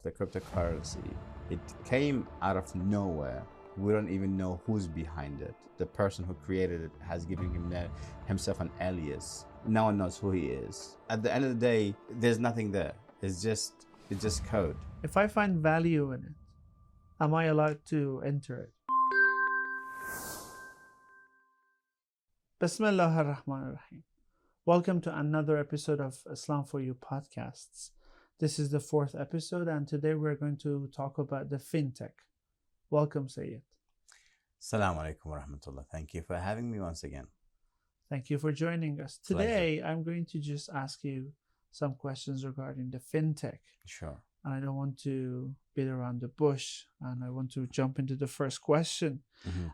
The cryptocurrency, it came out of nowhere. We don't even know who's behind it. The person who created it has given himself an alias. No one knows who he is. At the end of the day, there's nothing there. It's just code. If I find value in it, am I allowed to enter it? Bismillah ar-Rahman ar-Rahim. Welcome to another episode of Islam4u Podcasts. This is the fourth episode, and today we're going to talk about the fintech. Welcome, Sayyid. Assalamu alaikum wa rahmatullah. Thank you for having me once again. Thank you for joining us. Today, I'm going to just ask you some questions regarding the fintech. Sure. And I don't want to beat around the bush, and I want to jump into the first question.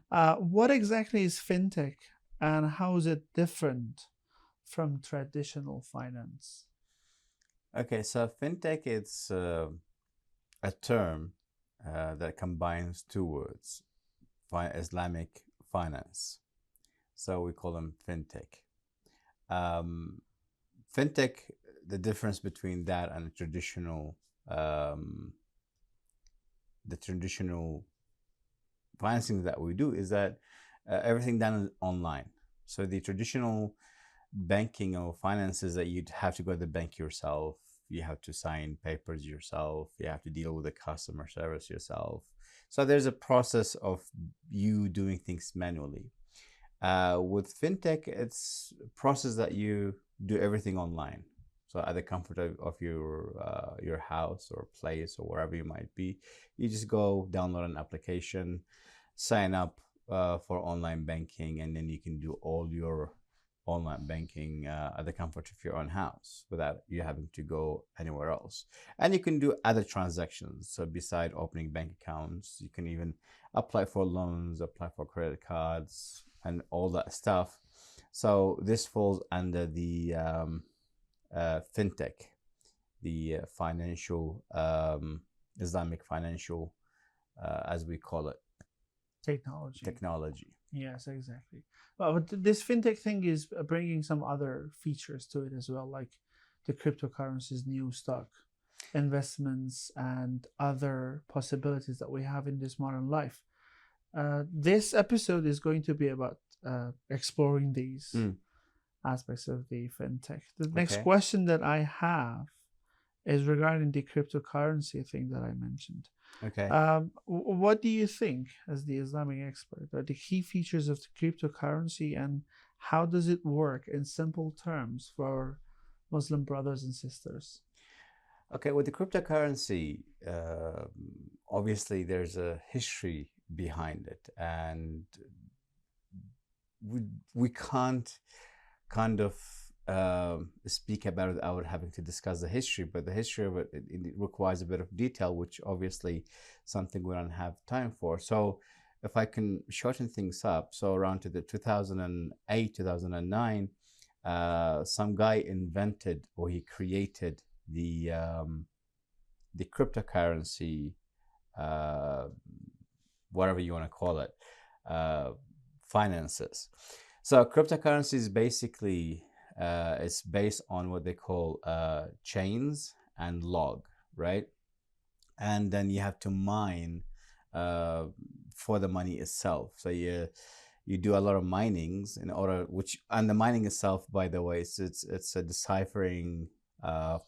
What exactly is fintech, and how is it different from traditional finance? Okay, so fintech is a term that combines two words, Islamic finance. So we call them fintech. Fintech, the difference between that and the traditional financing that we do is that everything done online. So the traditional banking or finances that you'd have to go to the bank yourself, you have to sign papers yourself, you have to deal with the customer service yourself. So there's a process of you doing things manually. With fintech, it's a process that you do everything online. So at the comfort of your house or place or wherever you might be, you just go download an application, sign up for online banking, and then you can do all your online banking at the comfort of your own house without you having to go anywhere else. And you can do other transactions. So beside opening bank accounts, you can even apply for loans, apply for credit cards, and all that stuff. So this falls under the fintech, the financial, Islamic financial, as we call it. Technology. Yes, exactly. Well, but this fintech thing is bringing some other features to it as well, like the cryptocurrencies, new stock investments, and other possibilities that we have in this modern life. This episode is going to be about exploring these aspects of the fintech. The next question that I have is regarding the cryptocurrency thing that I mentioned. Okay. What do you think, as the Islamic expert, are the key features of the cryptocurrency, and how does it work in simple terms for Muslim brothers and sisters? Okay, with the cryptocurrency, obviously there's a history behind it, and we can't kind of speak about it without having to discuss the history, but the history of it requires a bit of detail, which obviously something we don't have time for. So if I can shorten things up, so around to the 2008, 2009, some guy invented, or he created the cryptocurrency, whatever you want to call it, finances. So cryptocurrency is basically it's based on what they call chains and log, right? And then you have to mine for the money itself. So you do a lot of minings in order, and the mining itself, by the way, it's a deciphering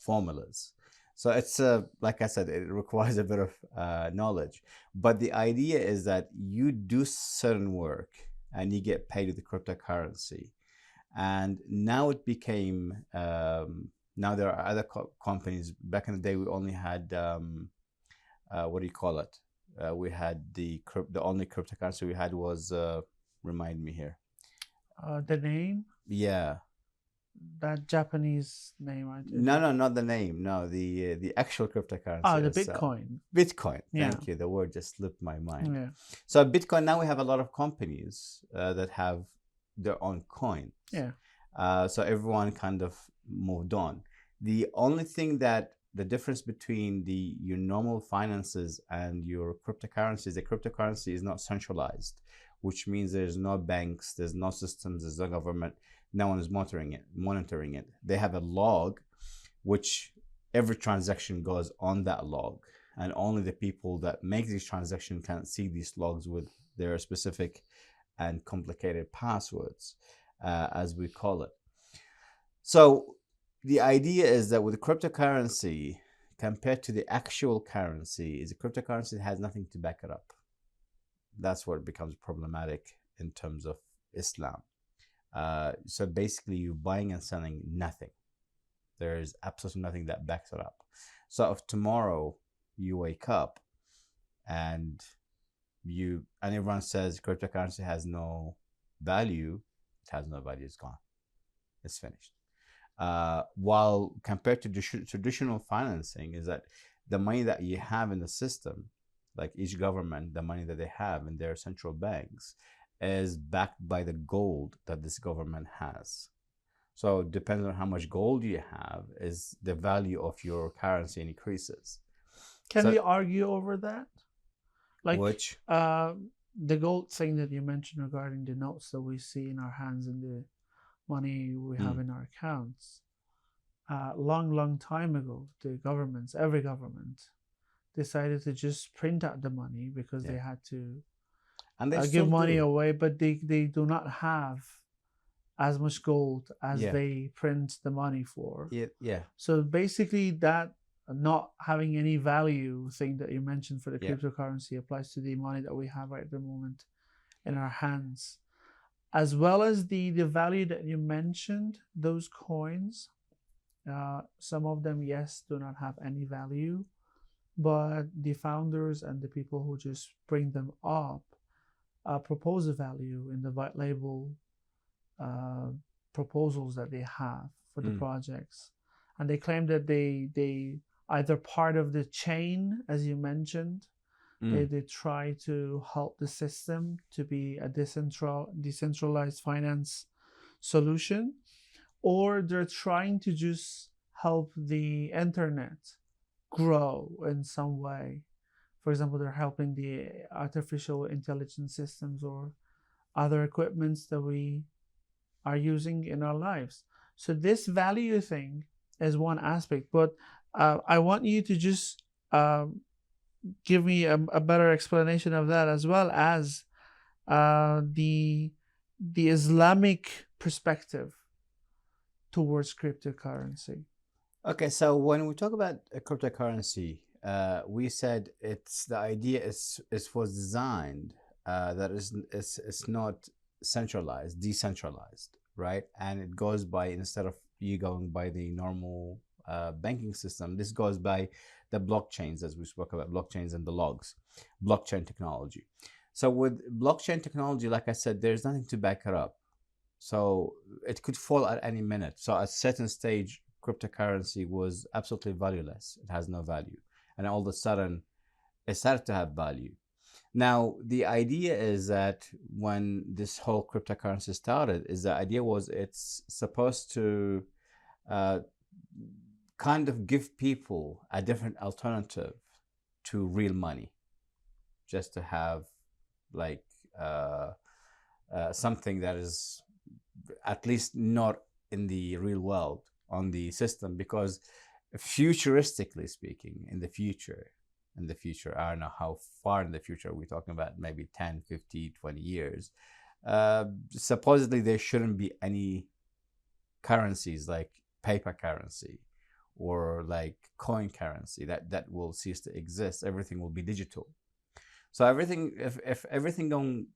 formulas. So it's like I said, it requires a bit of knowledge. But the idea is that you do certain work and you get paid with the cryptocurrency. And now it became, now there are other companies. Back in the day, we only had, what do you call it? We had the only cryptocurrency we had was, remind me here. The name? Yeah. That Japanese name, I think. No, not the name. No, the actual cryptocurrency. Oh, the Bitcoin. Bitcoin. Yeah. Thank you. The word just slipped my mind. Yeah. So Bitcoin, now we have a lot of companies that have their own coins. Yeah. So everyone kind of moved on. The only thing that the difference between your normal finances and your cryptocurrencies, the cryptocurrency is not centralized, which means there's no banks, there's no systems, there's no government. No one is monitoring it. They have a log, which every transaction goes on that log. and only the people that make these transactions can see these logs with their specific and complicated passwords, as we call it. So the idea is that with cryptocurrency, compared to the actual currency, is a cryptocurrency that has nothing to back it up. That's where it becomes problematic in terms of Islam. So basically, you're buying and selling nothing. There is absolutely nothing that backs it up. So if tomorrow you wake up and everyone says cryptocurrency has no value, it has no value. It's gone. It's finished. While compared to traditional financing, is that the money that you have in the system, like each government, the money that they have in their central banks, is backed by the gold that this government has. So depending on how much gold you have, is the value of your currency increases. Can we argue over that? Like which? The gold thing that you mentioned regarding the notes that we see in our hands and the money we have in our accounts. Long time ago, every government decided to just print out the money because they had to give money away, but they do not have as much gold as they print the money for. So basically that not having any value thing that you mentioned for the cryptocurrency applies to the money that we have right at the moment in our hands. As well as the value that you mentioned, those coins, some of them, yes, do not have any value, but the founders and the people who just bring them up propose a value in the white label proposals that they have for the projects. And they claim that they either part of the chain, as you mentioned, they try to help the system to be a decentralized finance solution, or they're trying to just help the internet grow in some way. For example, they're helping the artificial intelligence systems or other equipments that we are using in our lives. So this value thing is one aspect, but I want you to just give me a better explanation of that, as well as the Islamic perspective towards cryptocurrency. Okay, so when we talk about a cryptocurrency, we said the idea was designed that it's not centralized, decentralized, right? And it goes by, instead of you going by the normal banking system, this goes by the blockchains, as we spoke about, blockchains and the logs, blockchain technology. So with blockchain technology, like I said, there's nothing to back it up. So it could fall at any minute. So at a certain stage, cryptocurrency was absolutely valueless. It has no value. And all of a sudden, it started to have value. Now, the idea is that when this whole cryptocurrency started, the idea was it's supposed to kind of give people a different alternative to real money, just to have like something that is at least not in the real world on the system, because futuristically speaking, in the future, I don't know how far in the future we're talking about, maybe 10, 50, 20 years, supposedly there shouldn't be any currencies like paper currency or like coin currency that will cease to exist. Everything will be digital. So everything, if everything going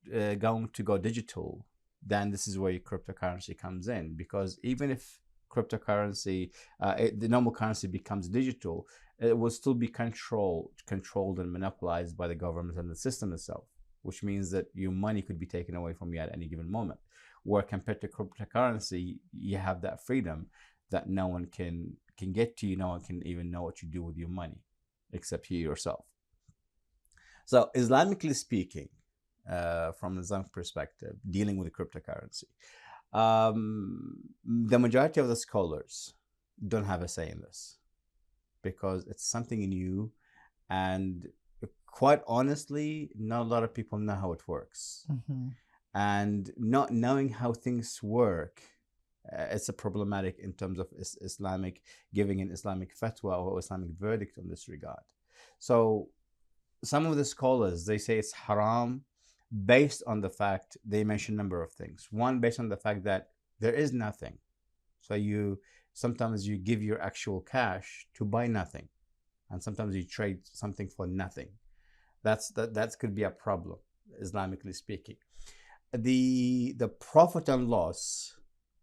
to go digital, then this is where your cryptocurrency comes in, because even if cryptocurrency, the normal currency becomes digital, it will still be controlled and monopolized by the government and the system itself, which means that your money could be taken away from you at any given moment. Where compared to cryptocurrency, you have that freedom that no one can get to you. No one can even know what you do with your money, except you yourself. So Islamically speaking, from an Islamic perspective, dealing with the cryptocurrency, the majority of the scholars don't have a say in this, because it's something new, and quite honestly, not a lot of people know how it works. And not knowing how things work, it's a problematic in terms of Islamic giving an Islamic fatwa or Islamic verdict on this regard. So some of the scholars, they say it's haram based on the fact, they mention a number of things. One, based on the fact that there is nothing. So sometimes you give your actual cash to buy nothing, and sometimes you trade something for nothing. That could be a problem, Islamically speaking. The profit and loss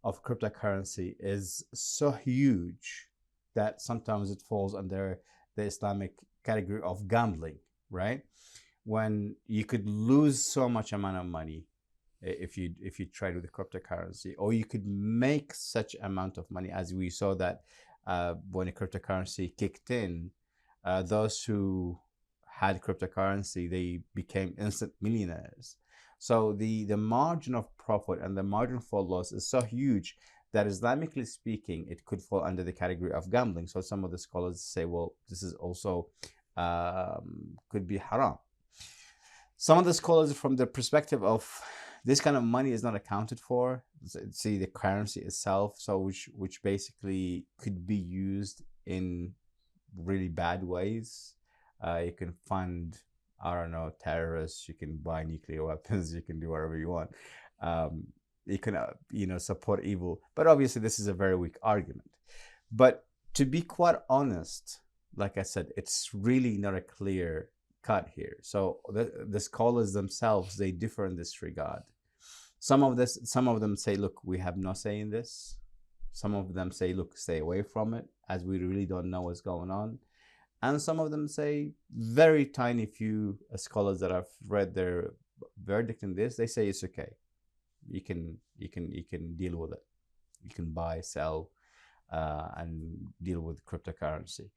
of cryptocurrency is so huge that sometimes it falls under the Islamic category of gambling, right? When you could lose so much amount of money if you trade with the cryptocurrency, or you could make such amount of money, as we saw that when the cryptocurrency kicked in, those who had cryptocurrency, they became instant millionaires. So the margin of profit and the margin for loss is so huge that Islamically speaking, it could fall under the category of gambling. So some of the scholars say, well, this is also could be haram. Some of the scholars, from the perspective of this kind of money is not accounted for, see the currency itself, so which basically could be used in really bad ways. You can fund, I don't know, terrorists, you can buy nuclear weapons, you can do whatever you want. You can, support evil. But obviously, this is a very weak argument. But to be quite honest, like I said, it's really not a clear cut here. So the scholars themselves, they differ in this regard. Some of them say, look, we have no say in this. Some of them say, look, stay away from it, as we really don't know what's going on. And some of them say, very tiny few scholars that have read their verdict in this, they say it's okay. You can deal with it. You can buy, sell, and deal with cryptocurrency.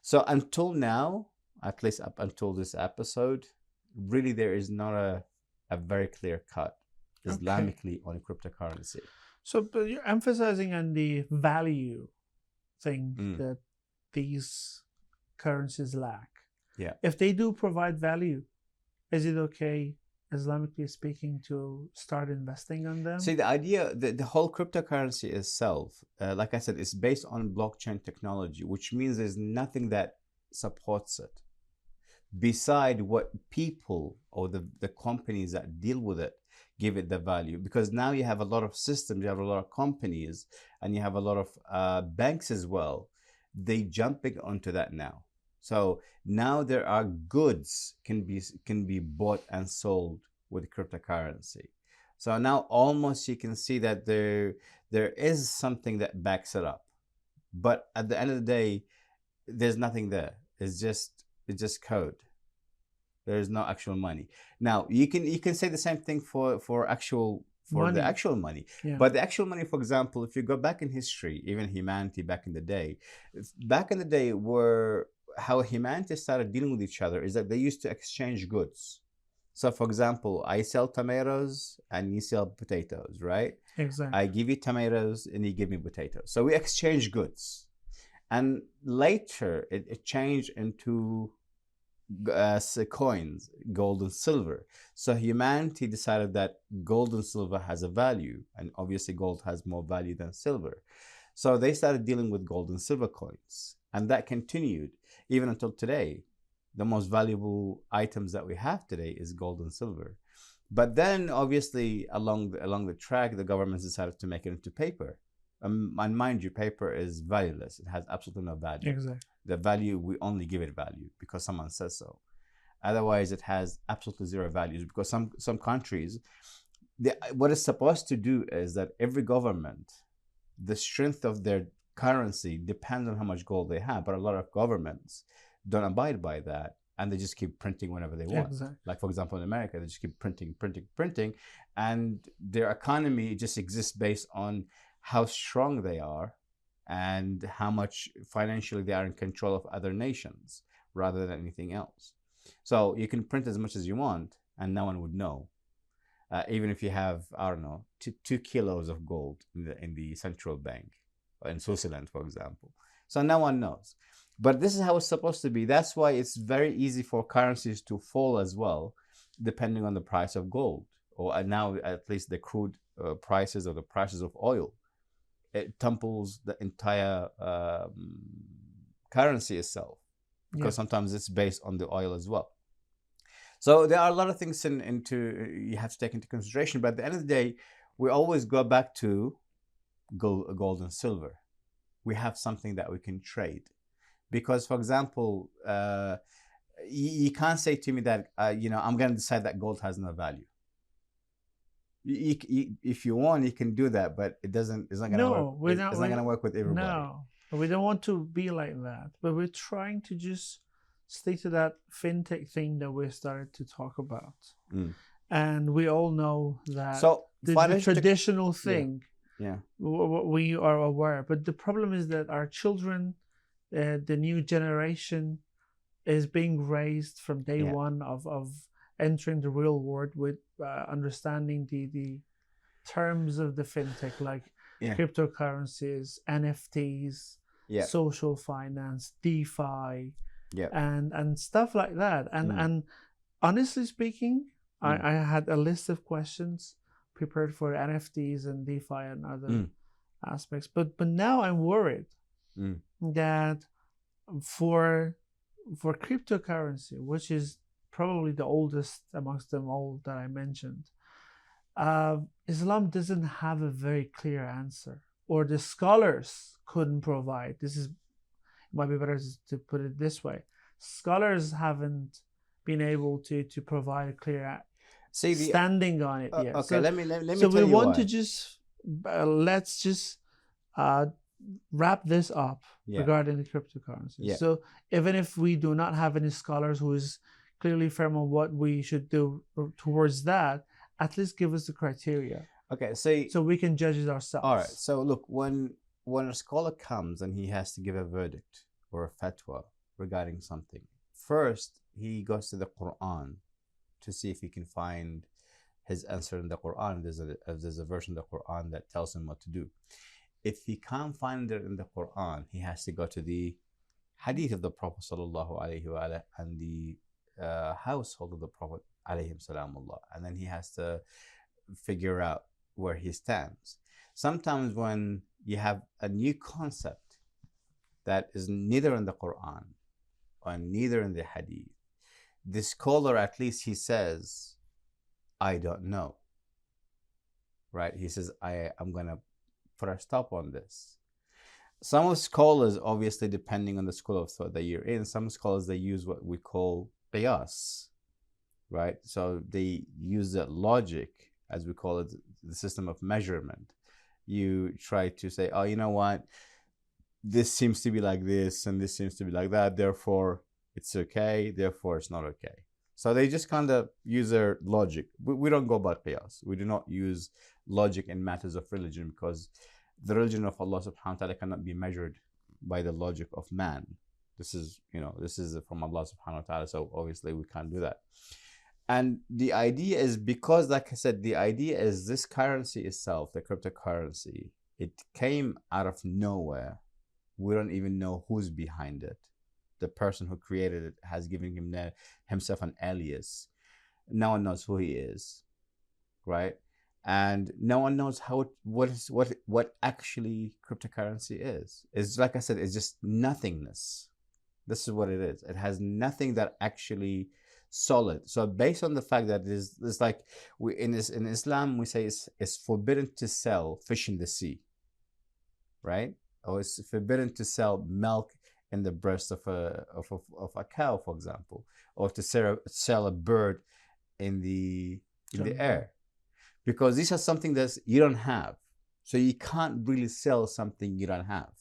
So until now, at least up until this episode, really there is not a very clear cut Islamically on cryptocurrency. So, but you're emphasizing on the value thing that these currencies lack. Yeah. If they do provide value, is it okay, Islamically speaking, to start investing on them? See, the idea, the whole cryptocurrency itself, like I said, is based on blockchain technology, which means there's nothing that supports it beside what people or the companies that deal with it give it the value. Because now you have a lot of systems, you have a lot of companies, and you have a lot of banks as well. They jumping onto that now. So now there are goods can be bought and sold with cryptocurrency. So now almost you can see that there is something that backs it up. But at the end of the day, there's nothing there. It's just code. There is no actual money. Now you can say the same thing for the actual money. Yeah. But the actual money, for example, if you go back in history, even humanity back in the day, where how humanity started dealing with each other is that they used to exchange goods. So for example, I sell tomatoes and you sell potatoes, right? Exactly. I give you tomatoes and you give me potatoes. So we exchange goods. And later it changed into coins, gold and silver. So humanity decided that gold and silver has a value, and obviously gold has more value than silver. So they started dealing with gold and silver coins, and that continued even until today. The most valuable items that we have today is gold and silver. But then obviously along the track, the governments decided to make it into paper. And mind you, paper is valueless. It has absolutely no value. Exactly. The value, we only give it value because someone says so. Otherwise, it has absolutely zero values, because some countries, what it's supposed to do is that every government, the strength of their currency depends on how much gold they have. But a lot of governments don't abide by that, and they just keep printing whenever they want. Exactly. Like, for example, in America, they just keep printing, and their economy just exists based on how strong they are and how much financially they are in control of other nations rather than anything else. So you can print as much as you want and no one would know. Even if you have, I don't know, 2 kilos of gold in the central bank, in Switzerland, for example. So no one knows. But this is how it's supposed to be. That's why it's very easy for currencies to fall as well, depending on the price of gold, or now at least the crude prices or the prices of oil. It tumples the entire currency itself. because sometimes it's based on the oil as well. So there are a lot of things you have to take into consideration. But at the end of the day, we always go back to gold and silver. We have something that we can trade. Because, for example, you can't say to me that, I'm going to decide that gold has no value. If you want, you can do that, but it's not going to work. It's not going to work with everybody. No, we don't want to be like that. But we're trying to just stick to that fintech thing that we started to talk about. And we all know that the traditional thing, we are aware. But the problem is that our children, the new generation, is being raised from day one of entering the real world with understanding the terms of the fintech, like cryptocurrencies, NFTs, social finance, DeFi, and stuff like that. And honestly speaking, I had a list of questions prepared for NFTs and DeFi and other aspects. But now I'm worried that for cryptocurrency, which is probably the oldest amongst them all that I mentioned, Islam doesn't have a very clear answer, or the scholars couldn't provide. It might be better to put it this way. Scholars haven't been able to provide a clear standing on it yet. Okay, let me tell you so we want why. to just let's just wrap this up regarding the cryptocurrency. So even if we do not have any scholars who is clearly firm on what we should do towards that, at least give us the criteria. Okay, so we can judge it ourselves. All right. So look, when a scholar comes and he has to give a verdict or a fatwa regarding something, first he goes to the Quran to see if he can find his answer in the Quran. There's a version of the Quran that tells him what to do. If he can't find it in the Quran, he has to go to the hadith of the Prophet sallallahu alaihi wasallam and the household of the Prophet alayhim salamullah, and then he has to figure out where he stands. Sometimes when you have a new concept that is neither in the Quran or neither in the hadith, the scholar, at least he says, I don't know, right? He says, I'm going to put a stop on this. Some of scholars, obviously depending on the school of thought that you're in, some scholars, they use what we call qiyas, right? So they use the logic, as we call it, the system of measurement. You try to say, oh, you know what? This seems to be like this and this seems to be like that. Therefore, it's okay. Therefore, it's not okay. So they just kind of use their logic. We don't go by qiyas. We do not use logic in matters of religion, because the religion of Allah subhanahu wa ta'ala cannot be measured by the logic of man. This is from Allah subhanahu wa ta'ala. So obviously we can't do that. And the idea is, because like I said, the idea is this currency itself, the cryptocurrency, it came out of nowhere. We don't even know who's behind it. The person who created it has given himself an alias. No one knows who he is, right? And no one knows what actually cryptocurrency is. It's like I said, it's just nothingness. This is what it is. It has nothing that actually solid. So based on the fact that it's like in Islam we say it's forbidden to sell fish in the sea, right? Or it's forbidden to sell milk in the breast of a cow, for example, or to sell a bird in the air, because these are something that you don't have. So you can't really sell something you don't have.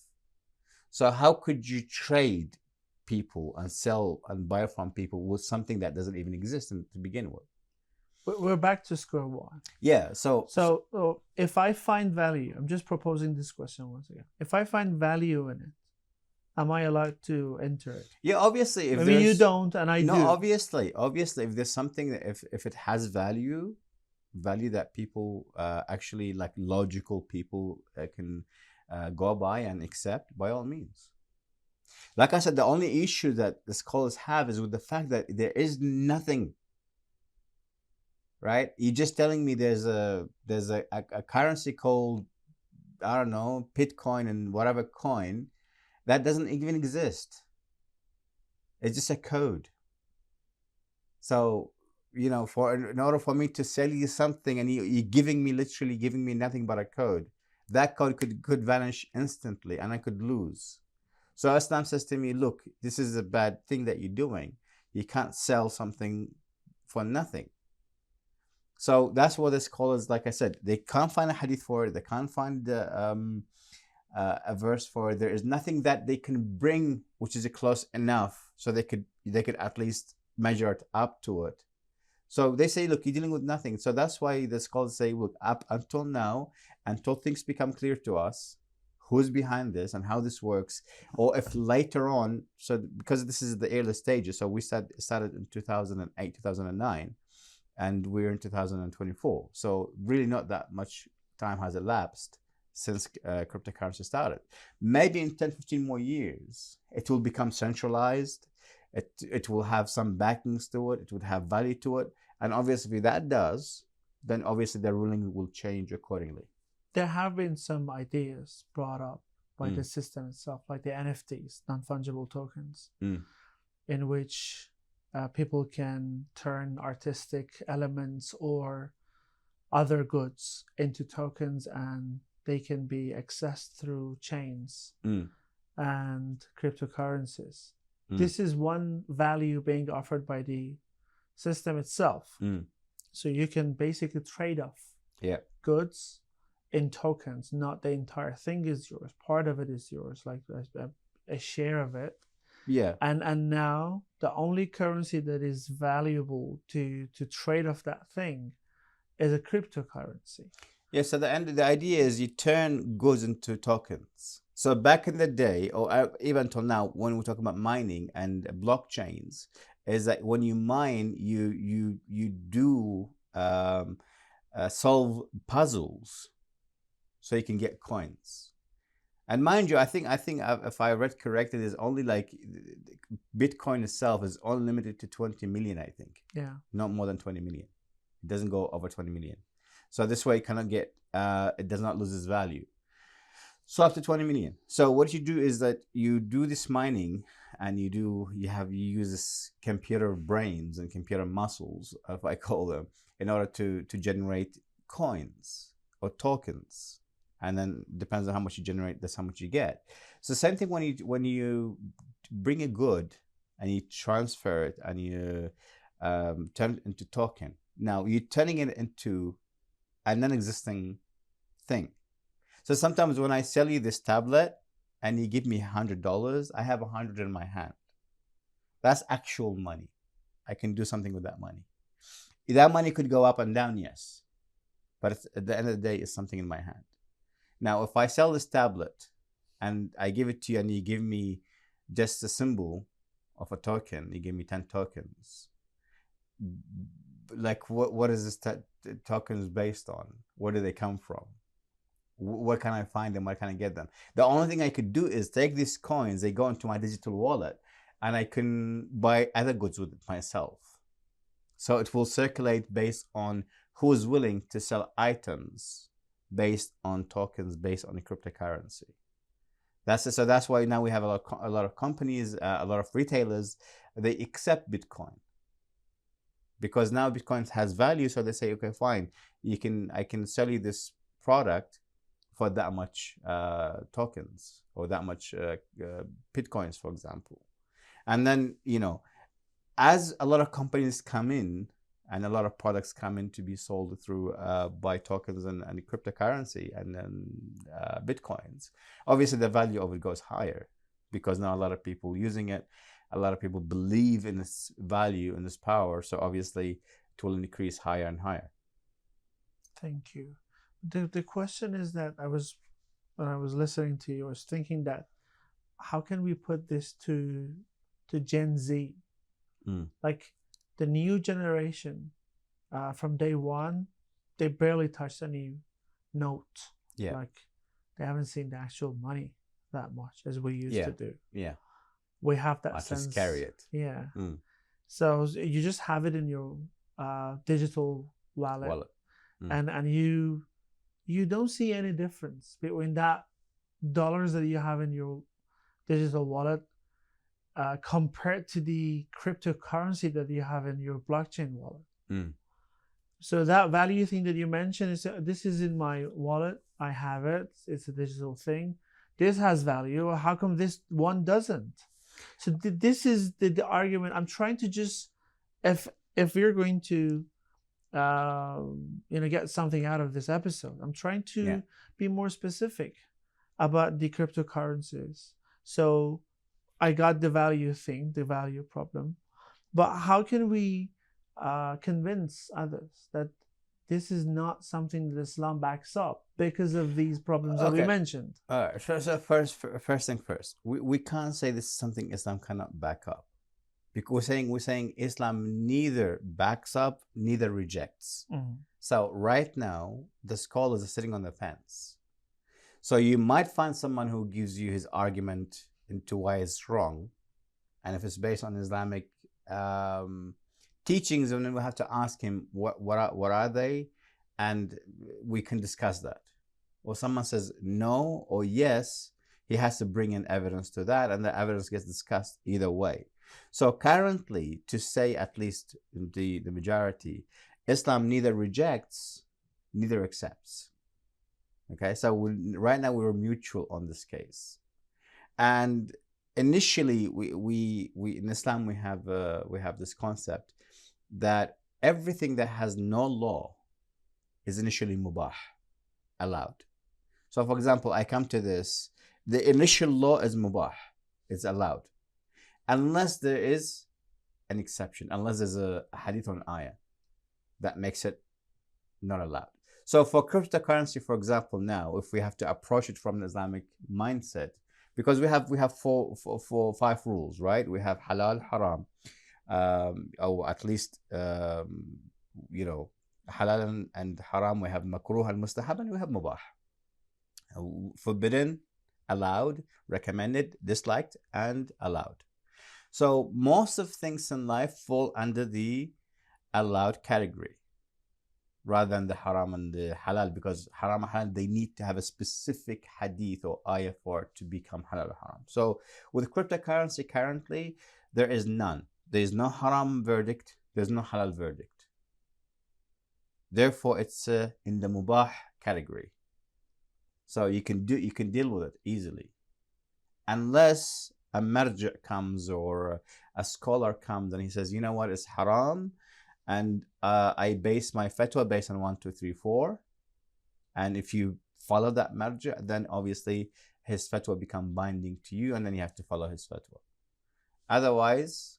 So how could you trade people and sell and buy from people with something that doesn't even exist to begin with? We're back to square one. Yeah. So if I find value, I'm just proposing this question once again. If I find value in it, am I allowed to enter it? Yeah, obviously. If maybe you don't and I do. No, obviously, if there's something that if it has value that people actually, like logical people, can go by and accept, by all means. Like I said, the only issue that the scholars have is with the fact that there is nothing. Right? You're just telling me there's a currency called, I don't know, Bitcoin and whatever coin that doesn't even exist. It's just a code. So, in order for me to sell you something, and you're literally giving me nothing but a code, that code could vanish instantly, and I could lose. So Islam says to me, look, this is a bad thing that you're doing. You can't sell something for nothing. So that's what the scholars, like I said, they can't find a hadith for it. They can't find a verse for it. There is nothing that they can bring which is close enough so they could at least measure it up to it. So they say, look, you're dealing with nothing. So that's why the scholars say, look, up until now, until things become clear to us, who's behind this and how this works, or if later on, so because this is the early stages, so we started in 2008, 2009, and we're in 2024. So really not that much time has elapsed since cryptocurrency started. Maybe in 10, 15 more years, it will become centralized. It will have some backings to it. It would have value to it. And obviously if that does, then obviously the ruling will change accordingly. There have been some ideas brought up by the system itself, like the NFTs, non-fungible tokens, in which people can turn artistic elements or other goods into tokens, and they can be accessed through chains and cryptocurrencies. This is one value being offered by the system itself. So you can basically trade off goods in tokens. Not the entire thing is yours. Part of it is yours, like a share of it. Yeah. And now the only currency that is valuable to trade off that thing is a cryptocurrency. Yeah, so the idea is you turn goods into tokens. So back in the day, or even until now, when we talk about mining and blockchains, is that when you mine, you do solve puzzles, so you can get coins. And mind you, I think if I read correctly, there's only like Bitcoin itself is only limited to 20 million, I think. Yeah. Not more than 20 million. It doesn't go over 20 million. So this way it cannot get, it does not lose its value. So up to 20 million. So what you do is that you do this mining, and you use this computer brains and computer muscles, if I call them, in order to generate coins or tokens. And then depends on how much you generate, that's how much you get. So same thing when you bring a good and you transfer it and you turn it into token. Now you're turning it into a non-existing thing. So sometimes when I sell you this tablet and you give me $100, I have 100 in my hand. That's actual money. I can do something with that money. That money could go up and down, yes. But at the end of the day, it's something in my hand. Now, if I sell this tablet and I give it to you and you give me just a symbol of a token, you give me 10 tokens, like what is this tokens based on? Where do they come from? Where can I find them? Where can I get them? The only thing I could do is take these coins, they go into my digital wallet, and I can buy other goods with it myself. So it will circulate based on who is willing to sell items based on tokens, based on a cryptocurrency. That's why now we have a lot of companies, a lot of retailers, they accept Bitcoin. Because now Bitcoin has value, so they say, okay, fine, I can sell you this product for that much tokens, or that much Bitcoins, for example. And then, as a lot of companies come in and a lot of products come in to be sold through by tokens and cryptocurrency and then Bitcoins, obviously the value of it goes higher, because now a lot of people using it, a lot of people believe in this value and this power, so obviously it will increase higher and higher. Thank you. The question is that when I was listening to you, I was thinking that how can we put this to Gen Z? Like the new generation, from day one, they barely touched any note. Yeah. Like they haven't seen the actual money that much as we used to do. Yeah. We have that I sense. just carry it. Yeah. So you just have it in your digital wallet. And you don't see any difference between that dollars that you have in your digital wallet compared to the cryptocurrency that you have in your blockchain wallet. Mm. So that value thing that you mentioned is this is in my wallet. I have it. It's a digital thing. This has value. How come this one doesn't? So this is the argument. I'm trying to just, if we're going to get something out of this episode, I'm trying to be more specific about the cryptocurrencies. So I got the value thing, the value problem, but how can we convince others that this is not something that Islam backs up because of these problems that we mentioned? So first thing first, we can't say this is something Islam cannot back up, because we're saying Islam neither backs up, neither rejects. So right now, the scholars are sitting on the fence. So you might find someone who gives you his argument into why it's wrong, and if it's based on Islamic teachings, and then we have to ask him what are they, and we can discuss that. Or someone says no or yes, he has to bring in evidence to that, and the evidence gets discussed either way. So currently, to say at least the majority, Islam neither rejects, neither accepts. Okay, so right now we're mutual on this case. And initially, we in Islam we have this concept that everything that has no law is initially mubah, allowed. So for example, I come to this, the initial law is mubah, it's allowed, unless there is an exception, unless there's a hadith or an ayah that makes it not allowed. So for cryptocurrency, for example, now if we have to approach it from an Islamic mindset, because we have 5 rules, right? We have halal, haram, or at least halal and haram. We have makruh and mustahab, and we have mubah, forbidden, allowed, recommended, disliked, and allowed. So most of things in life fall under the allowed category, rather than the haram and the halal, because haram and halal, they need to have a specific hadith or ayah for it to become halal or haram. So with cryptocurrency currently, there is none. There is no haram verdict, there's no halal verdict. Therefore, it's in the mubah category. So you can deal with it easily, unless a marja comes or a scholar comes and he says, you know what, it's haram, and I base my fatwa based on 1, 2, 3, 4. And if you follow that marja, then obviously his fatwa become binding to you, and then you have to follow his fatwa. Otherwise,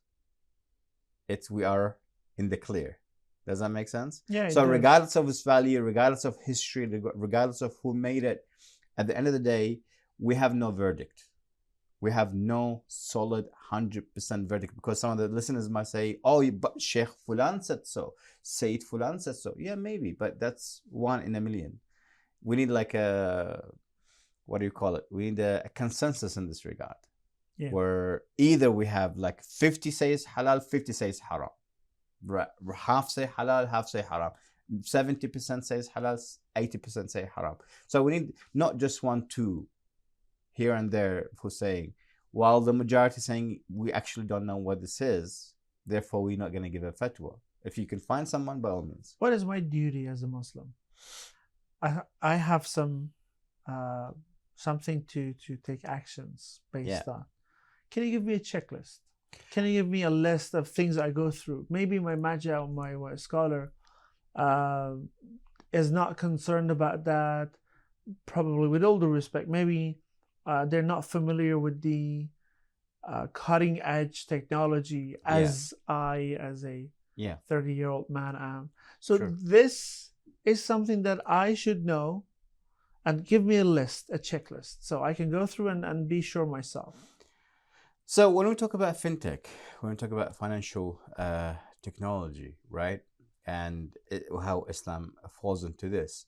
we are in the clear. Does that make sense? Yeah. So regardless of its value, regardless of history, regardless of who made it, at the end of the day, we have no verdict. We have no solid 100% verdict, because some of the listeners might say, oh, but Sheikh Fulan said so, Sayyid Fulan said so. Yeah, maybe, but that's 1 in a million. We need like we need a consensus in this regard. Yeah. Where either we have like 50 says halal, 50 says haram. Half say halal, half say haram. 70% says halal, 80% say haram. So we need not just 1, 2 here and there who's saying, while the majority saying we actually don't know what this is, therefore we're not going to give a fatwa. If you can find someone, by all means. What is my duty as a Muslim? I have some something to take actions based on. Can you give me a checklist? Can you give me a list of things I go through? Maybe my Majah or my scholar is not concerned about that, probably with all due respect. Maybe they're not familiar with the cutting edge technology as I, as a 30-year-old man, am. So this is something that I should know, and give me a list, a checklist, so I can go through and be sure myself. So when we talk about fintech, when we talk about financial technology, right, and how Islam falls into this,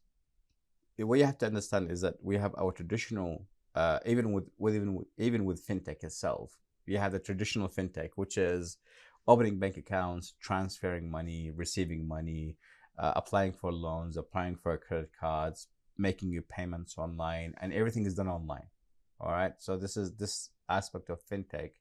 what you have to understand is that we have our traditional, even with fintech itself, you have the traditional fintech, which is opening bank accounts, transferring money, receiving money, applying for loans, applying for credit cards, making your payments online, and everything is done online. All right. So this aspect of fintech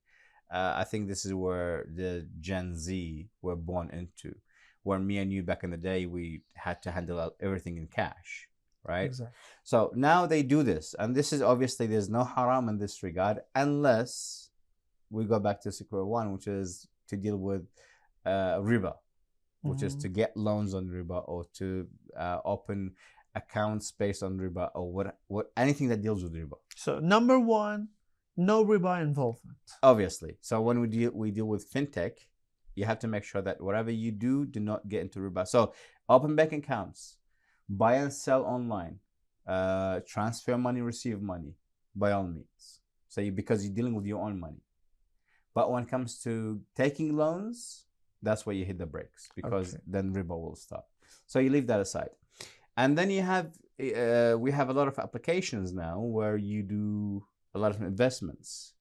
I think this is where the Gen Z were born into, where me and you back in the day, we had to handle everything in cash, right? Exactly. So now they do this, and this is obviously there's no haram in this regard, unless we go back to square one, which is to deal with riba, which is to get loans on riba, or to open accounts based on riba, or what anything that deals with riba. So number one, no riba involvement. Obviously. So when we deal with fintech, you have to make sure that whatever you do not get into riba. So open bank accounts, buy and sell online, transfer money, receive money, by all means. So because you're dealing with your own money. But when it comes to taking loans, that's where you hit the brakes, because then riba will start. So you leave that aside. And then you have, we have a lot of applications now where you do a lot of investments,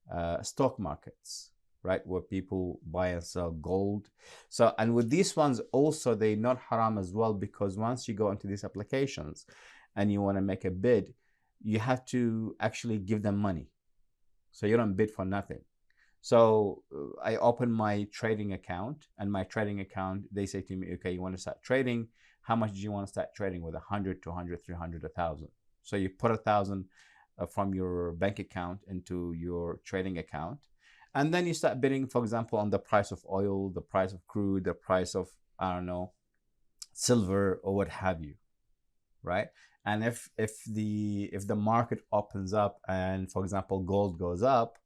stock markets, right? Where people buy and sell gold. So, and with these ones also, they're not haram as well, because once you go into these applications and you want to make a bid, you have to actually give them money. So you don't bid for nothing. So I open my trading account, and my trading account, they say to me, okay, you want to start trading? How much do you want to start trading with? 100, 200, 300, 1,000. So you put 1,000 from your bank account into your trading account. And then you start bidding, for example, on the price of oil, the price of crude, the price of, I don't know, silver, or what have you, right? And if the market opens up and, for example, gold goes up,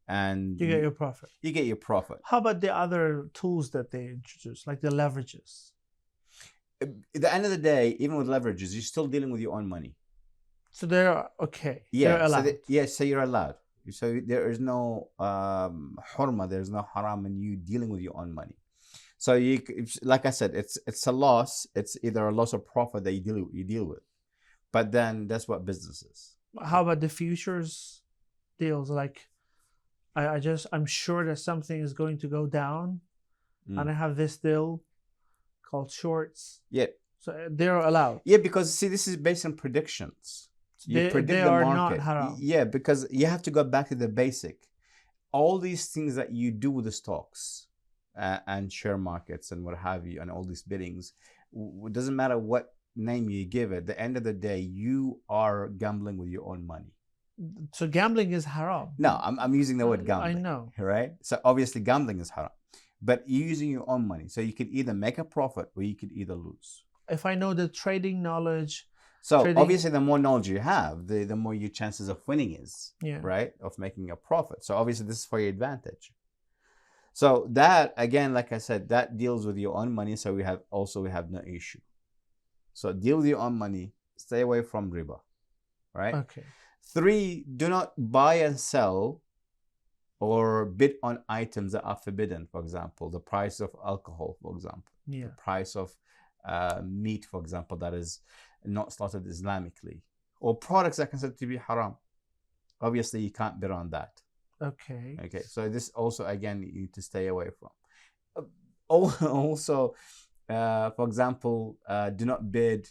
and you get your profit. You get your profit. How about the other tools that they introduce, like the leverages? At the end of the day, even with leverages, you're still dealing with your own money. So they're okay. Yeah, they're allowed. So you're allowed. So there is no hurma, there's no haram in you dealing with your own money. So you, like I said, it's a loss. It's either a loss or profit that you deal with. But then that's what business is. How about the futures deals? Like, I'm sure that something is going to go down, and I have this deal called shorts. Yeah. So they're allowed. Yeah, because see, this is based on predictions. You predict they the are market. not haram. Yeah, because you have to go back to the basic. All these things that you do with the stocks and share markets and what have you, and all these biddings, it doesn't matter what name you give it. At the end of the day, you are gambling with your own money. So gambling is haram. No, I'm using the word gambling. I know. Right? So obviously gambling is haram. But you're using your own money. So you could either make a profit or you could either lose. If I know the trading knowledge. So obviously the more knowledge you have, the more your chances of winning is. Yeah. Right? Of making a profit. So obviously this is for your advantage. So that, again, like I said, that deals with your own money. So we have no issue. So deal with your own money. Stay away from riba. Right? Okay. 3, do not buy and sell or bid on items that are forbidden. For example, the price of alcohol, for example. Yeah. The price of meat, for example, that is not slaughtered Islamically. Or products that are considered to be haram. Obviously, you can't bid on that. Okay. Okay. So this also, again, you need to stay away from. Also, for example, do not bid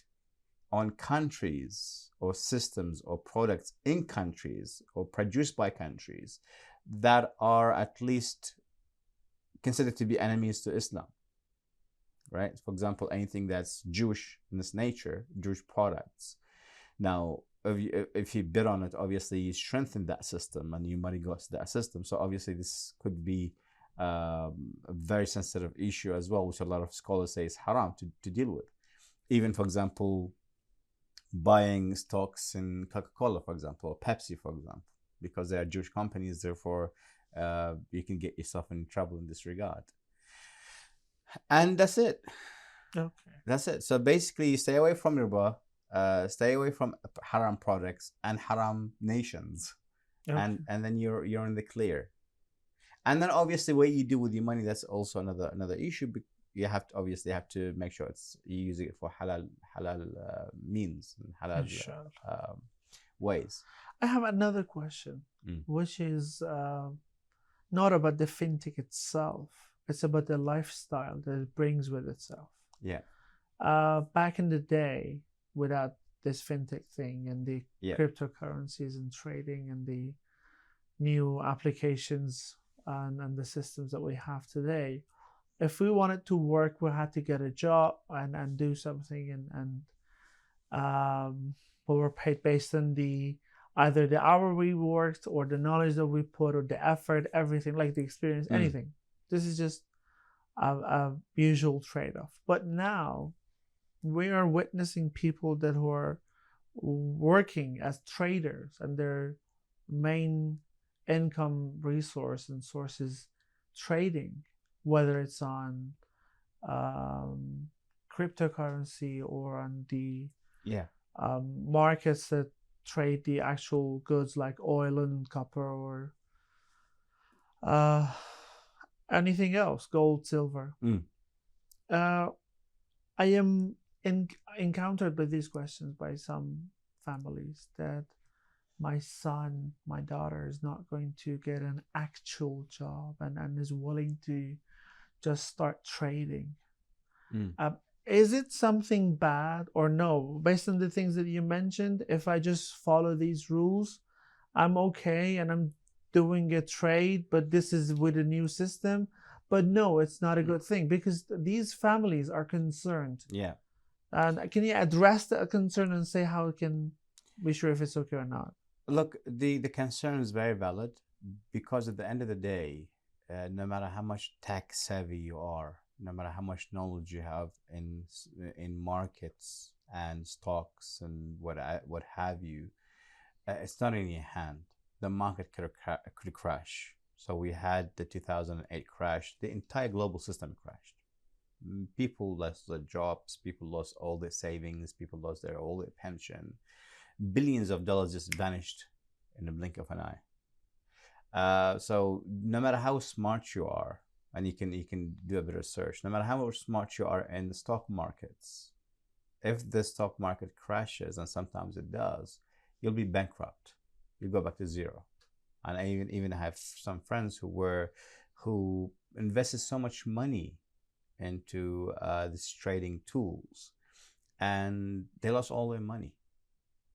on countries or systems or products in countries or produced by countries that are at least considered to be enemies to Islam, right? For example, anything that's Jewish in its nature, Jewish products. Now, if you bid on it, obviously you strengthen that system and your money goes to that system. So obviously this could be a very sensitive issue as well, which a lot of scholars say is haram to deal with. Even, for example, buying stocks in Coca-Cola, for example, or Pepsi, for example, because they are Jewish companies, therefore you can get yourself in trouble in this regard. And that's it. Okay. That's it. So basically, you stay away from riba, stay away from haram products and haram nations, Okay. and then you're in the clear. And then obviously, what you do with your money, that's also another issue. You have to make sure you're using it for halal means and halal ways. I have another question, which is not about the fintech itself. It's about the lifestyle that it brings with itself. Yeah. Back in the day, without this fintech thing and the cryptocurrencies and trading and the new applications and the systems that we have today. If we wanted to work, we had to get a job and do something, we were paid based on either the hour we worked or the knowledge that we put or the effort, everything, like the experience, anything. This is just a usual trade-off. But now we are witnessing people who are working as traders, and their main income resource and source is trading, whether it's on cryptocurrency or on the markets that trade the actual goods like oil and copper, or anything else, gold, silver. I am encountered by these questions by some families that my son, my daughter is not going to get an actual job and is willing to just start trading. Is it something bad or no? Based on the things that you mentioned, if I just follow these rules, I'm okay and I'm doing a trade, but this is with a new system. But no, it's not a good thing, because these families are concerned. Yeah. And can you address that concern and say how it can be sure if it's okay or not? Look, the concern is very valid, because at the end of the day, no matter how much tech savvy you are, no matter how much knowledge you have in markets and stocks and what have you, it's not in your hand. The market could crash. So we had the 2008 crash. The entire global system crashed. People lost their jobs. People lost all their savings. People lost all their pension. Billions of dollars just vanished in the blink of an eye. So no matter how smart you are, and you can do a bit of research, no matter how smart you are in the stock markets, if the stock market crashes, and sometimes it does, you'll be bankrupt. You'll go back to zero. And I even have some friends who invested so much money into these trading tools, and they lost all their money,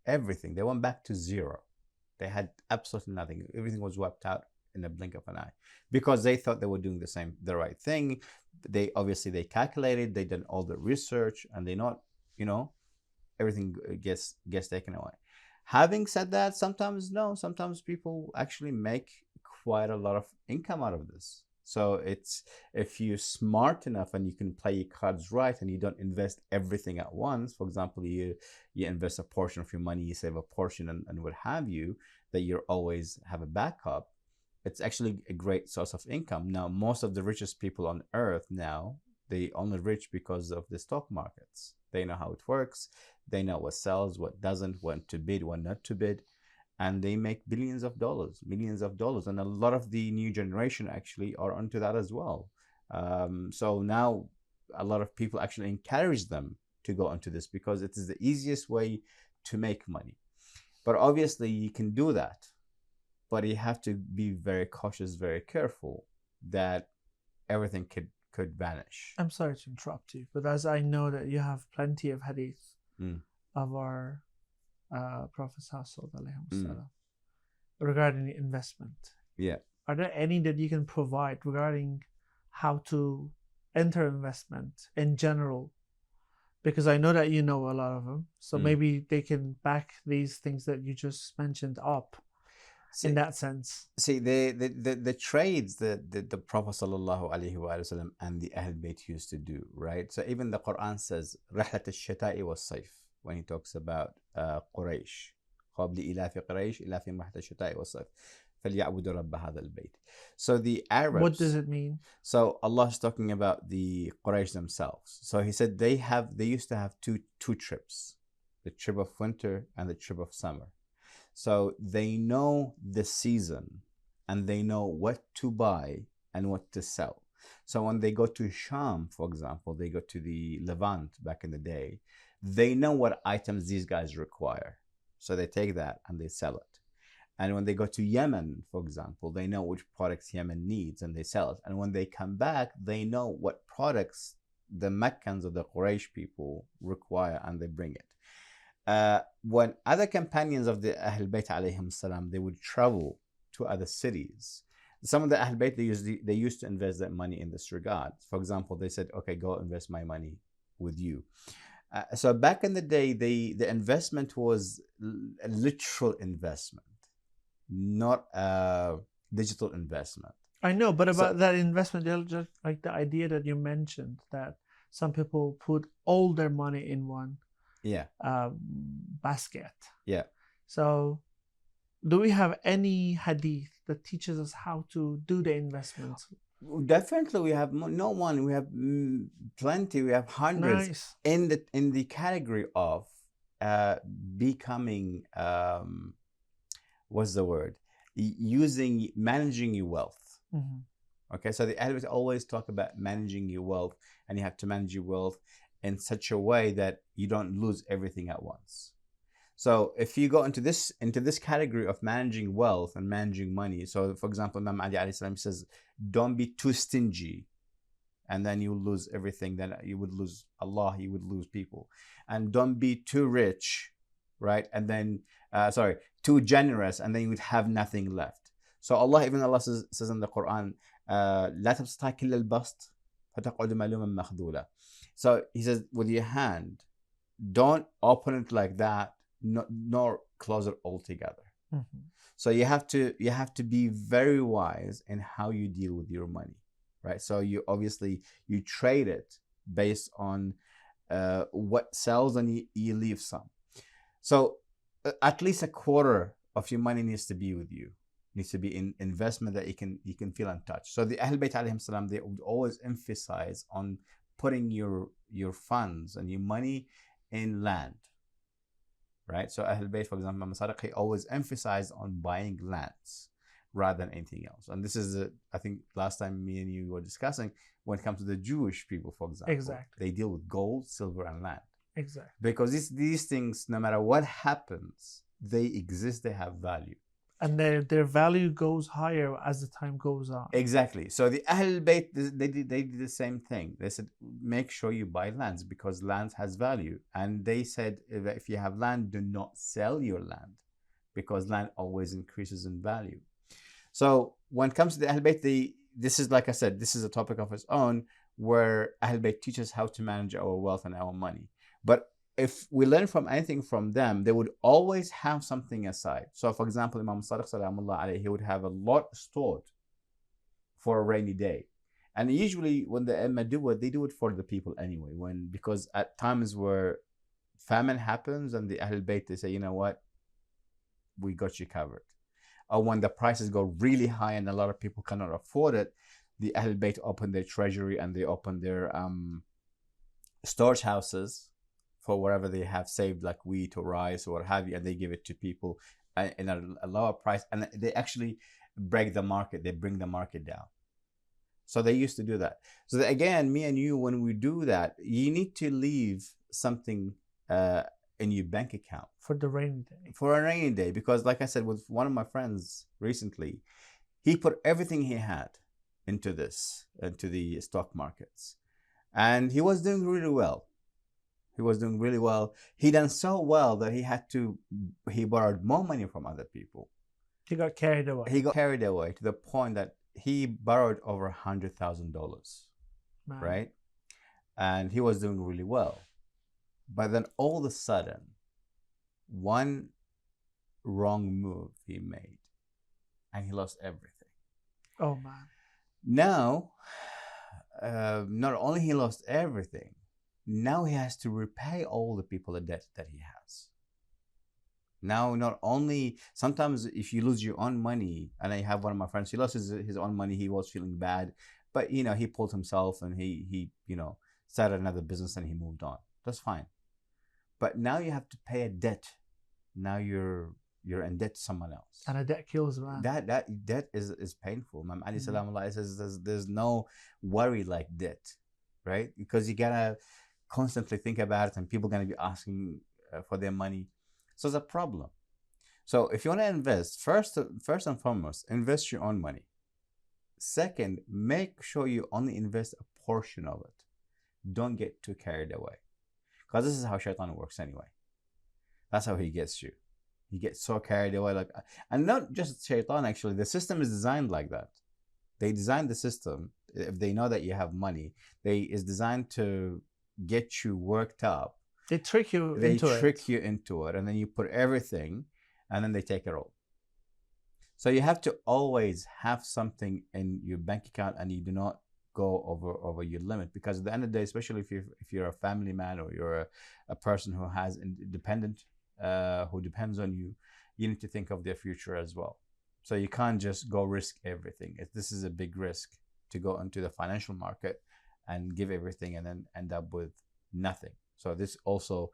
everything. They went back to zero. They had absolutely nothing. Everything was wiped out in the blink of an eye, because they thought they were doing the right thing. They calculated, they did all the research, and they not, everything gets taken away. Having said that, sometimes people actually make quite a lot of income out of this. So it's, if you're smart enough and you can play your cards right, and you don't invest everything at once. For example, you invest a portion of your money, you save a portion, and what have you, that you always have a backup. It's actually a great source of income. Now, most of the richest people on earth now, they only rich because of the stock markets. They know how it works. They know what sells, what doesn't, when to bid, when not to bid. And they make billions of dollars, millions of dollars. And a lot of the new generation actually are onto that as well. So now a lot of people actually encourage them to go into this, because it is the easiest way to make money. But obviously you can do that, but you have to be very cautious, very careful, that everything could vanish. I'm sorry to interrupt you, but as I know that you have plenty of hadith of our Prophet regarding investment. Yeah. Are there any that you can provide regarding how to enter investment in general? Because I know that you know a lot of them, so maybe they can back these things that you just mentioned up. In that sense, see the trades that the Prophet sallallahu alaihi wasallam and the Ahl Bayt used to do, right? So even the Quran says رحلة الشتاء والصيف, when he talks about Quraysh, قبل إلاف قريش إلافهم رحلة الشتاء والصيف فليعبدوا رب هذا البيت. So the Arabs. What does it mean? So Allah is talking about the Quraysh themselves. So He said they used to have two trips, the trip of winter and the trip of summer. So they know the season, and they know what to buy and what to sell. So when they go to Sham, for example, they go to the Levant back in the day, they know what items these guys require. So they take that and they sell it. And when they go to Yemen, for example, they know which products Yemen needs and they sell it. And when they come back, they know what products the Meccans or the Quraysh people require, and they bring it. When other companions of the Ahl Bayt alayhim salam, they would travel to other cities, some of the Ahl Bayt, they used to invest their money in this regard. For example, they said, okay, go invest my money with you. So back in the day, the investment was a literal investment, not a digital investment. I know, but about that investment, just like the idea that you mentioned, that some people put all their money in one basket. Yeah. So, do we have any hadith that teaches us how to do the investments? Definitely, we have no one. We have plenty. We have hundreds. Nice. in the category of becoming what's the word? Managing your wealth. Okay, so the Ahl always talk about managing your wealth, and you have to manage your wealth in such a way that you don't lose everything at once. So if you go into this category of managing wealth and managing money, so for example, Imam Ali alayhi salam says, don't be too stingy, and then you will lose everything. Then you would lose Allah, you would lose people. And don't be too rich, right? And then too generous, and then you would have nothing left. So Allah says in the Quran, لا تبسطها كل البسط فتقعد ملوما مخذولا. So he says, with your hand, don't open it like that, nor close it altogether. So you have to be very wise in how you deal with your money, right? So you trade it based on what sells, and you leave some. So at least a quarter of your money needs to be with you, needs to be in investment that you can feel untouched. So the Ahl Bayt alayhim salam, they would always emphasize on putting your funds and your money in land, right? So Ahl Bayt, for example, Imam Sadiq, he always emphasized on buying lands rather than anything else. And this is I think last time me and you were discussing, when it comes to the Jewish people, for example, exactly, they deal with gold, silver, and land. Exactly. Because these things, no matter what happens, they exist, they have value. And their value goes higher as the time goes on. Exactly. So the Ahl Bayt, they did the same thing. They said, make sure you buy lands, because land has value. And they said, if you have land, do not sell your land, because land always increases in value. So when it comes to the Ahl Bayt, this is, like I said, this is a topic of its own, where Ahl Bayt teaches how to manage our wealth and our money. But if we learn from anything from them, they would always have something aside. So for example, Imam Sadiq salamullah alayhi, he would have a lot stored for a rainy day. And usually when the Imam do it, they do it for the people anyway. Because at times where famine happens, and the Ahl Bayt, they say, you know what, we got you covered. Or when the prices go really high and a lot of people cannot afford it, the Ahl Bayt open their treasury, and they open their storage houses for whatever they have saved, like wheat or rice or what have you, and they give it to people in a lower price, and they actually break the market. They bring the market down. So they used to do that. So that, again, me and you, when we do that, you need to leave something in your bank account for the rainy day. For a rainy day, because like I said, with one of my friends recently, he put everything he had into the stock markets, and he was doing really well. He done so well that he borrowed more money from other people. He got carried away. To the point that he borrowed over $100,000, right? And he was doing really well. But then all of a sudden, one wrong move he made, and he lost everything. Oh man. Now, not only he lost everything, now he has to repay all the people the debt that he has. Now, not only, sometimes if you lose your own money, and I have one of my friends, he lost his own money, he was feeling bad, but he pulled himself, and he started another business, and he moved on. That's fine. But now you have to pay a debt. Now you're in debt to someone else. And a debt kills, man. That debt is painful. Imam Ali salamullah says there's no worry like debt, right? Because you gotta constantly think about it, and people are going to be asking for their money. So it's a problem. So if you want to invest, first and foremost, invest your own money. Second, make sure you only invest a portion of it. Don't get too carried away, because this is how shaitan works anyway. That's how he gets you. He gets so carried away, and not just shaitan, actually, the system is designed like that. They design the system. If they know that you have money, it's designed to get you worked up. They trick you They into trick it. you into it, and then you put everything, and then they take it all. So you have to always have something in your bank account, and you do not go over your limit, because at the end of the day, especially if you're a family man, or you're a person who has dependent who depends on you, you need to think of their future as well. So you can't just go risk everything. This is a big risk to go into the financial market and give everything and then end up with nothing. So this also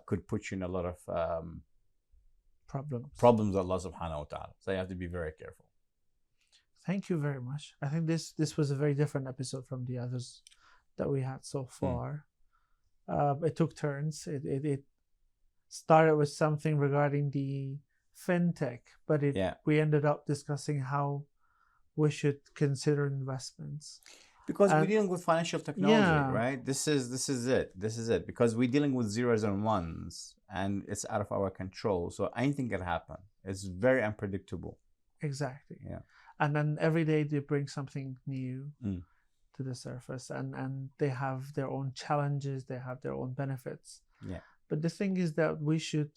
could put you in a lot of problems with Allah subhanahu wa ta'ala. So you have to be very careful. Thank you very much. I think this was a very different episode from the others that we had so far. It took turns. It started with something regarding the fintech, but we ended up discussing how we should consider investments. Because we're dealing with financial technology, right? This is it. Because we're dealing with zeros and ones, and it's out of our control. So anything can happen. It's very unpredictable. Exactly. Yeah. And then every day they bring something new to the surface, and they have their own challenges. They have their own benefits. Yeah. But the thing is that we should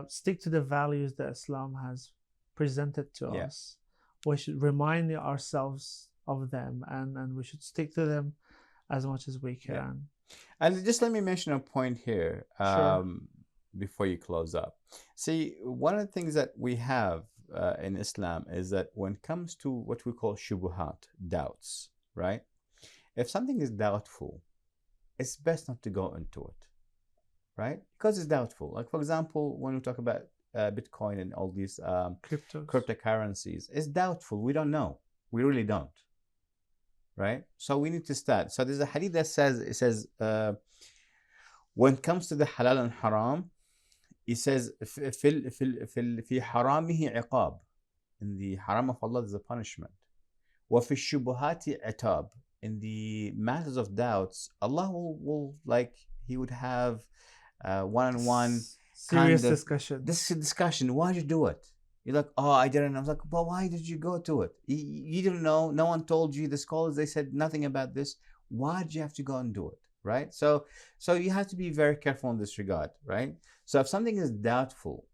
stick to the values that Islam has presented to us. We should remind ourselves of them, and we should stick to them as much as we can. Yeah. And just let me mention a point here before you close up. See, one of the things that we have in Islam is that when it comes to what we call Shubahat, doubts, right? If something is doubtful, it's best not to go into it, right? Because it's doubtful. Like, for example, when we talk about Bitcoin and all these cryptocurrencies, it's doubtful. We don't know. We really don't. Right? So we need to start. So there's a hadith that says, when it comes to the halal and haram, it says, في حرامه عقاب. In the haram of Allah, there's a punishment. وفي الشبهات عتاب. In the matters of doubts, Allah will like, He would have one-on-one serious discussion. This is a discussion. Why did you do it? You're like, oh, I didn't. I was like, but why did you go to it? You didn't know. No one told you. The scholars, they said nothing about this. Why did you have to go and do it? Right? So you have to be very careful in this regard, right? So if something is doubtful,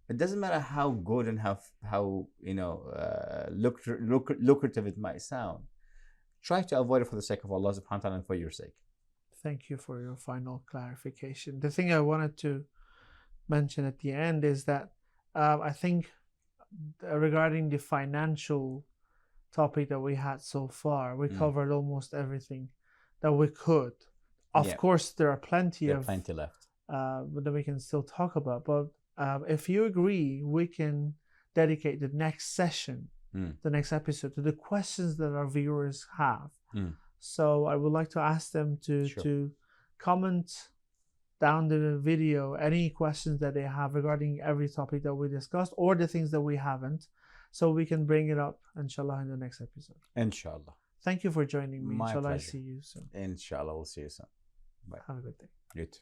it doesn't matter how good and how lucrative it might sound. Try to avoid it for the sake of Allah subhanahu wa ta'ala and for your sake. Thank you for your final clarification. The thing I wanted to mention at the end is that I think regarding the financial topic that we had so far, we covered almost everything that we could. Of course, there are plenty left that we can still talk about. But if you agree, we can dedicate the next session, the next episode, to the questions that our viewers have. So I would like to ask them to comment down the video any questions that they have regarding every topic that we discussed, or the things that we haven't, so we can bring it up, inshallah, in the next episode. Inshallah. Thank you for joining me. My Inshallah, pleasure. I see you soon. Inshallah, we'll see you soon. Bye. Have a good day. You too.